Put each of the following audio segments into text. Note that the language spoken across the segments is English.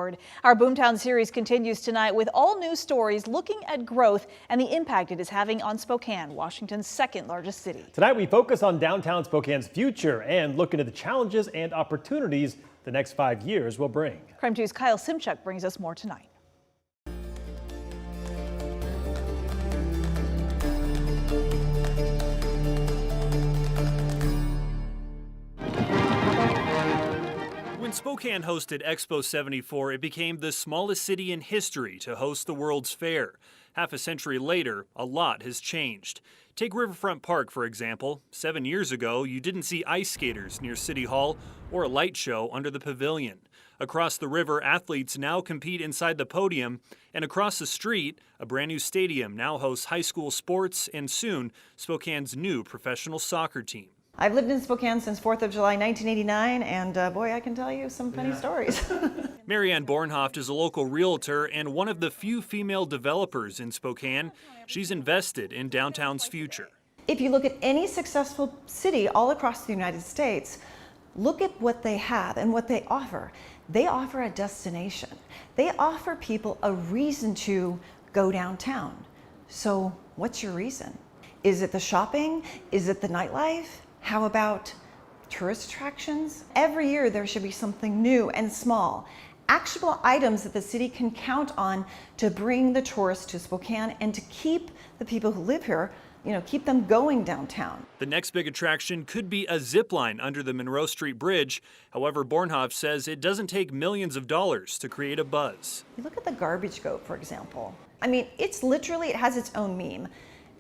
forward. Our Boomtown series continues tonight with all new stories looking at growth and the impact it is having on Spokane, Washington's second largest city. Tonight we focus on downtown Spokane's future and look into the challenges and opportunities the next 5 years will bring. KREM 2's Kyle Simchuk brings us more tonight. When Spokane hosted Expo 74, it became the smallest city in history to host the World's Fair. Half a century later, a lot has changed. Take Riverfront Park, for example. 7 years ago, you didn't see ice skaters near City Hall or a light show under the pavilion. Across the river, athletes now compete inside the podium, and across the street, a brand new stadium now hosts high school sports and soon Spokane's new professional soccer team. I've lived in Spokane since 4th of July 1989, and boy, I can tell you some funny stories. Marianne Bornhoft is a local realtor and one of the few female developers in Spokane. She's invested in downtown's future. If you look at any successful city all across the United States, look at what they have and what they offer. They offer a destination. They offer people a reason to go downtown. So what's your reason? Is it the shopping? Is it the nightlife? How about tourist attractions? Every year there should be something new and small, actionable items that the city can count on to bring the tourists to Spokane and to keep the people who live here, keep them going downtown. The next big attraction could be a zip line under the Monroe Street Bridge. However, Bornhoft says it doesn't take millions of dollars to create a buzz. You look at the garbage goat, for example. I mean, it has its own meme.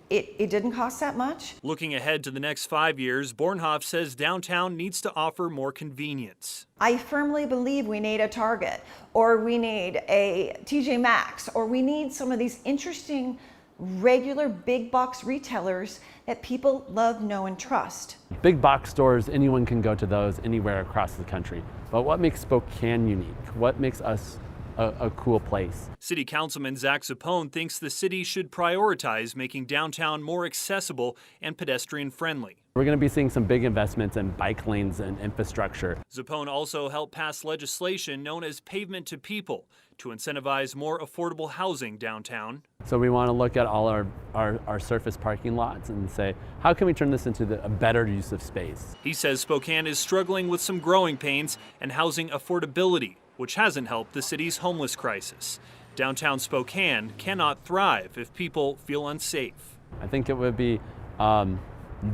It didn't cost that much. Looking ahead to the next 5 years, Bornhoft says downtown needs to offer more convenience. I firmly believe we need a Target, or we need a TJ Maxx, or we need some of these interesting, regular big box retailers that people love, know, and trust. Big box stores, anyone can go to those anywhere across the country. But what makes Spokane unique? What makes us a cool place? City Councilman Zach Zapone thinks the city should prioritize making downtown more accessible and pedestrian friendly. We're going to be seeing some big investments in bike lanes and infrastructure. Zapone also helped pass legislation known as Pavement to People to incentivize more affordable housing downtown. So we want to look at all our surface parking lots and say, how can we turn this into a better use of space? He says Spokane is struggling with some growing pains and housing affordability, which hasn't helped the city's homeless crisis. Downtown Spokane cannot thrive if people feel unsafe. I think it would be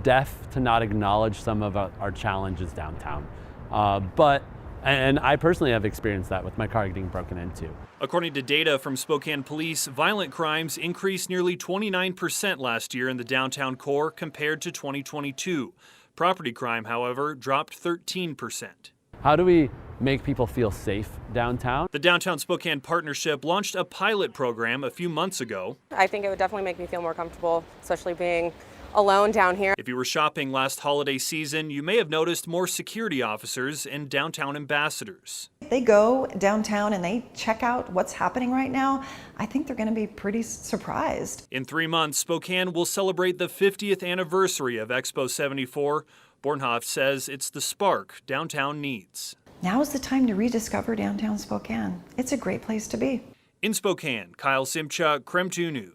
deaf to not acknowledge some of our challenges downtown. And I personally have experienced that with my car getting broken into. According to data from Spokane Police, violent crimes increased nearly 29% last year in the downtown core compared to 2022. Property crime, however, dropped 13%. How do we make people feel safe downtown? The Downtown Spokane Partnership launched a pilot program a few months ago. I think it would definitely make me feel more comfortable, especially being alone down here. If you were shopping last holiday season, you may have noticed more security officers and downtown ambassadors. They go downtown and they check out what's happening right now. I think they're going to be pretty surprised. In 3 months, Spokane will celebrate the 50th anniversary of Expo 74. Bornhoft says it's the spark downtown needs. Now is the time to rediscover downtown Spokane. It's a great place to be. In Spokane, Kyle Simchuk, KREM 2 News.